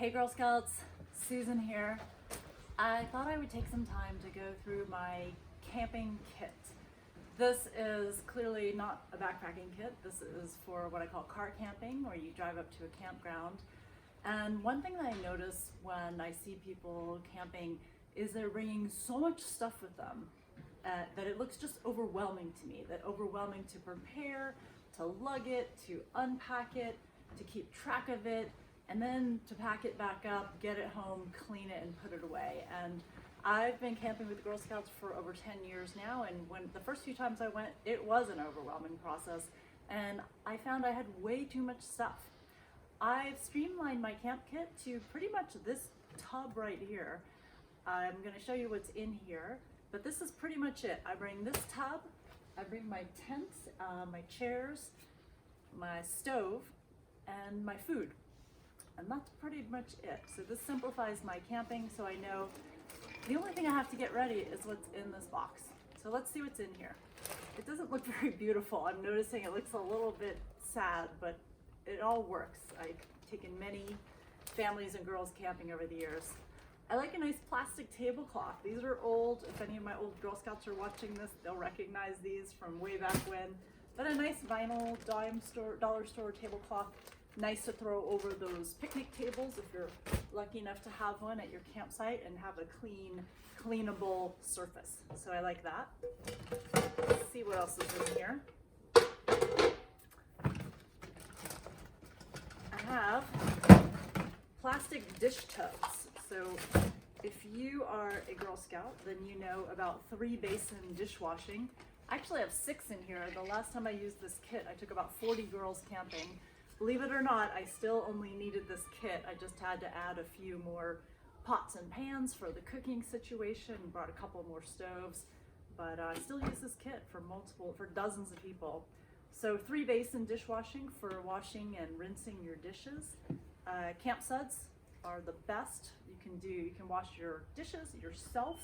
Hey Girl Scouts, Susan here. I thought I would take some time to go through my camping kit. This is clearly not a backpacking kit. This is for what I call car camping, where you drive up to a campground. And one thing that I notice when I see people camping is they're bringing so much stuff with them that it looks just overwhelming to me. That overwhelming to prepare, to lug it, to unpack it, to keep track of it, and then to pack it back up, get it home, clean it, and put it away. And I've been camping with the Girl Scouts for over 10 years now, and when the first few times I went, it was an overwhelming process, and I found I had way too much stuff. I've streamlined my camp kit to pretty much this tub right here. I'm going to show you what's in here, but this is pretty much it. I bring this tub, I bring my tent, my chairs, my stove, and my food. And that's pretty much it. So this simplifies my camping, so I know the only thing I have to get ready is what's in this box. So let's see what's in here. It doesn't look very beautiful. I'm noticing it looks a little bit sad, but it all works. I've taken many families and girls camping over the years. I like a nice plastic tablecloth. These are old. If any of my old Girl Scouts are watching this, they'll recognize these from way back when. But a nice vinyl dollar store tablecloth. Nice to throw over those picnic tables if you're lucky enough to have one at your campsite and have a clean, cleanable surface. So I like that. Let's see what else is in here. I have plastic dish tubs. So if you are a Girl Scout, then you know about 3-basin dishwashing. I actually have 6 in here. The last time I used this kit, I took about 40 girls camping. Believe it or not, I still only needed this kit. I just had to add a few more pots and pans for the cooking situation, brought a couple more stoves, but I still use this kit for dozens of people. So 3-basin dishwashing for washing and rinsing your dishes. Camp suds are the best. You can wash your dishes yourself.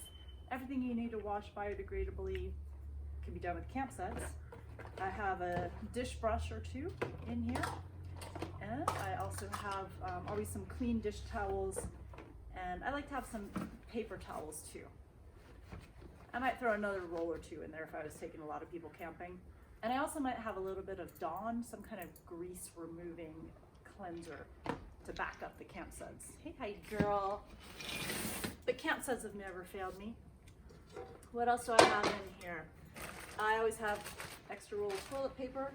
Everything you need to wash biodegradably can be done with camp suds. I have a dish brush or 2 in here. And I also have always some clean dish towels, and I like to have some paper towels too. I might throw another roll or 2 in there if I was taking a lot of people camping. And I also might have a little bit of Dawn, some kind of grease removing cleanser to back up the camp suds. Hey, hi girl. The camp suds have never failed me. What else do I have in here? I always have extra roll of toilet paper,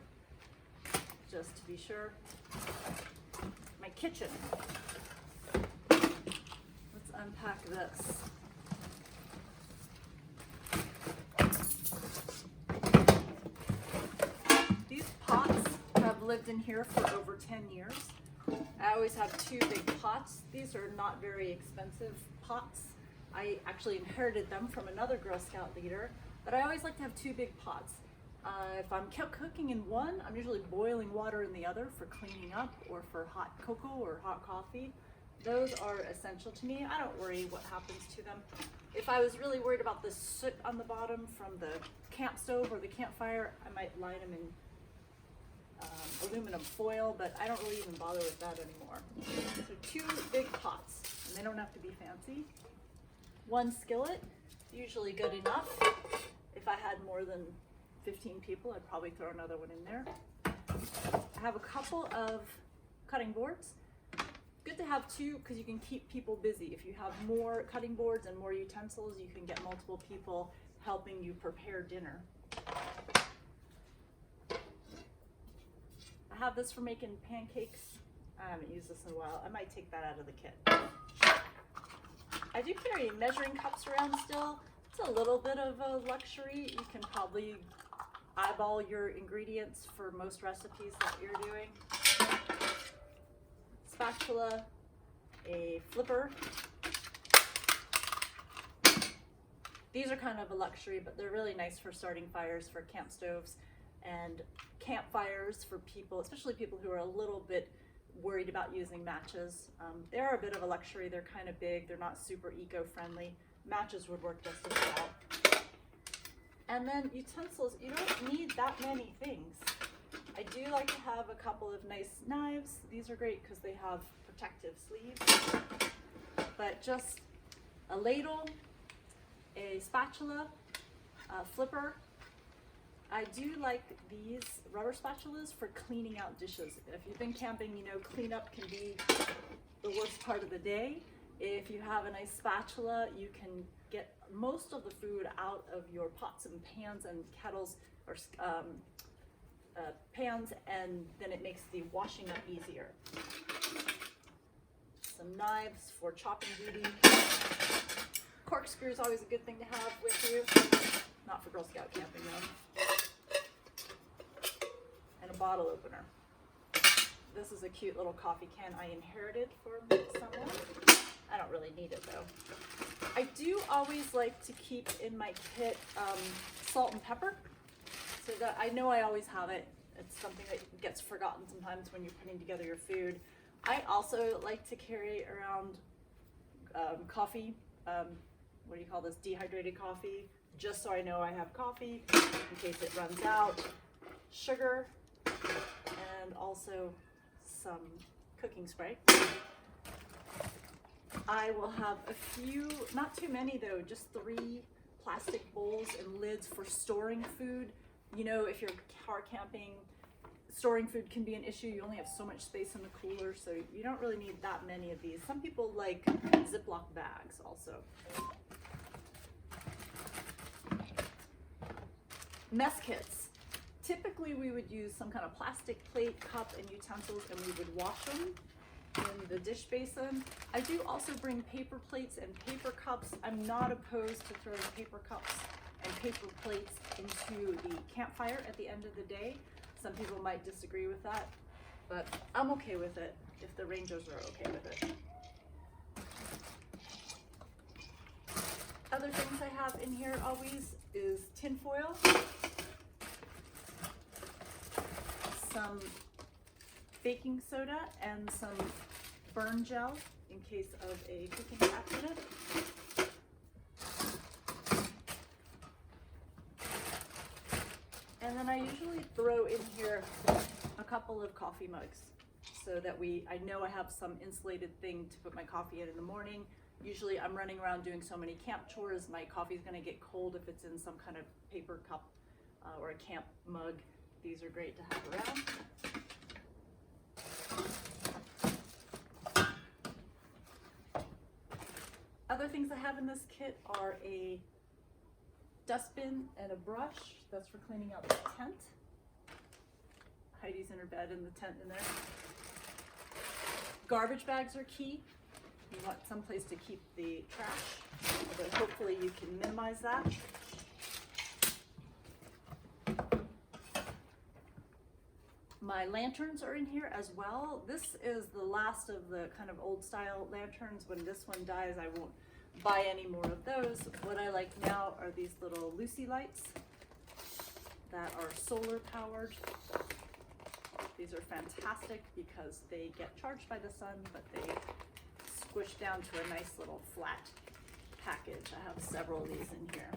just to be sure. My kitchen. Let's unpack this. These pots have lived in here for over 10 years. I always have 2 big pots. These are not very expensive pots. I actually inherited them from another Girl Scout leader, but I always like to have 2 big pots. If I'm cooking in one, I'm usually boiling water in the other for cleaning up or for hot cocoa or hot coffee. Those are essential to me. I don't worry what happens to them. If I was really worried about the soot on the bottom from the camp stove or the campfire, I might line them in aluminum foil, but I don't really even bother with that anymore. So 2 big pots, and they don't have to be fancy. 1 skillet, usually good enough. If I had more than 15 people, I'd probably throw another one in there. I have a couple of cutting boards. Good to have 2 because you can keep people busy. If you have more cutting boards and more utensils, you can get multiple people helping you prepare dinner. I have this for making pancakes. I haven't used this in a while. I might take that out of the kit. I do carry measuring cups around still. It's a little bit of a luxury. You can probably eyeball your ingredients for most recipes that you're doing. Spatula, a flipper. These are kind of a luxury, but they're really nice for starting fires for camp stoves and campfires for people, especially people who are a little bit worried about using matches. They are a bit of a luxury. They're kind of big. They're not super eco-friendly. Matches would work just as well. And then utensils, you don't need that many things. I do like to have a couple of nice knives. These are great because they have protective sleeves. But just a ladle, a spatula, a flipper. I do like these rubber spatulas for cleaning out dishes. If you've been camping, you know cleanup can be the worst part of the day. If you have a nice spatula, you can get most of the food out of your pots and pans and kettles, or pans, and then it makes the washing up easier. Some knives for chopping duty. Corkscrew is always a good thing to have with you. Not for Girl Scout camping though. And a bottle opener. This is a cute little coffee can I inherited from someone. I don't really need it though. I do always like to keep in my kit salt and pepper, so that I know I always have it. It's something that gets forgotten sometimes when you're putting together your food. I also like to carry around coffee, what do you call this, dehydrated coffee, just so I know I have coffee in case it runs out, sugar, and also some cooking spray. I will have a few, not too many though, just 3 plastic bowls and lids for storing food. You know, if you're car camping, storing food can be an issue. You only have so much space in the cooler, so you don't really need that many of these. Some people like Ziploc bags also. Mess kits. Typically we would use some kind of plastic plate, cup, and utensils, and we would wash them in the dish basin. I do also bring paper plates and paper cups. I'm not opposed to throwing paper cups and paper plates into the campfire at the end of the day. Some people might disagree with that, but I'm okay with it if the Rangers are okay with it. Other things I have in here always is tin foil, some baking soda, and some burn gel in case of a cooking accident. And then I usually throw in here a couple of coffee mugs so that I know I have some insulated thing to put my coffee in the morning. Usually I'm running around doing so many camp chores, my coffee is going to get cold if it's in some kind of paper cup or a camp mug. These are great to have around. Other things I have in this kit are a dustbin and a brush. That's for cleaning out the tent. Heidi's in her bed in the tent in there. Garbage bags are key. You want some place to keep the trash, but hopefully you can minimize that. My lanterns are in here as well. This is the last of the kind of old style lanterns. When this one dies, I won't buy any more of those. What I like now are these little Lucy lights that are solar powered. These are fantastic because they get charged by the sun, but they squish down to a nice little flat package. I have several of these in here.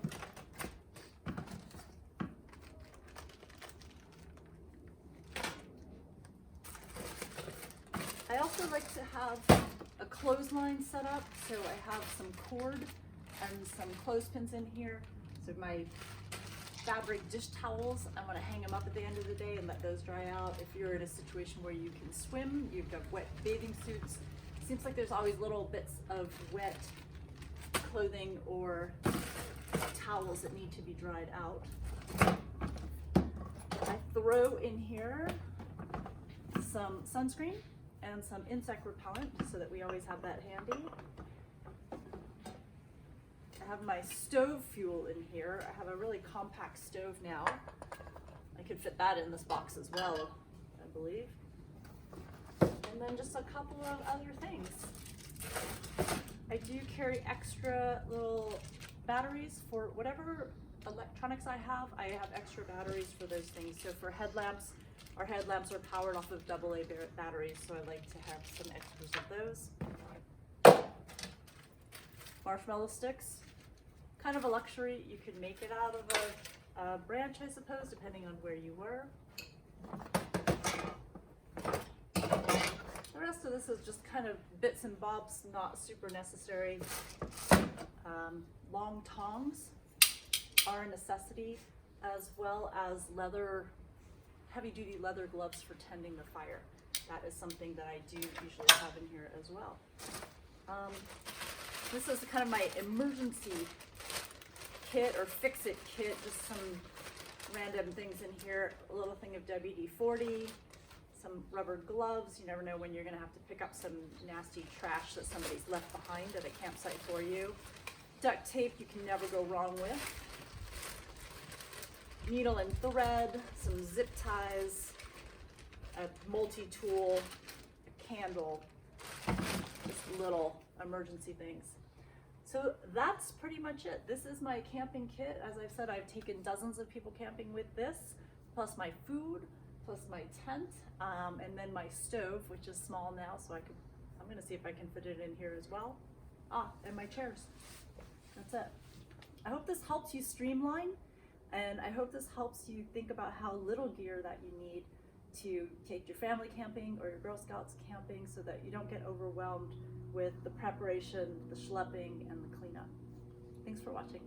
I also like to have a clothesline set up, so I have some cord and some clothespins in here. So my fabric dish towels, I'm going to hang them up at the end of the day and let those dry out. If you're in a situation where you can swim, you've got wet bathing suits, seems like there's always little bits of wet clothing or towels that need to be dried out. I throw in here some sunscreen and some insect repellent so that we always have that handy. I have my stove fuel in here. I have a really compact stove now. I could fit that in this box as well, I believe. And then just a couple of other things. I do carry extra little batteries for whatever electronics I have extra batteries for those things. So for headlamps, our headlamps are powered off of AA batteries, so I like to have some extras of those. Marshmallow sticks, kind of a luxury. You could make it out of a branch, I suppose, depending on where you were. The rest of this is just kind of bits and bobs, not super necessary. Long tongs are a necessity, as well as heavy-duty leather gloves for tending the fire. That is something that I do usually have in here as well. This is kind of my emergency kit or fix-it kit, just some random things in here. A little thing of WD-40, some rubber gloves. You never know when you're gonna have to pick up some nasty trash that somebody's left behind at a campsite for you. Duct tape you can never go wrong with. Needle and thread, some zip ties, a multi-tool, a candle, just little emergency things. So that's pretty much it. This is my camping kit. As I've said, I've taken dozens of people camping with this, plus my food, plus my tent, and then my stove, which is small now, so I'm gonna see if I can fit it in here as well. And my chairs. That's it. I hope this helps you streamline, and I hope this helps you think about how little gear that you need to take your family camping or your Girl Scouts camping, so that you don't get overwhelmed with the preparation, the schlepping, and the cleanup. Thanks for watching.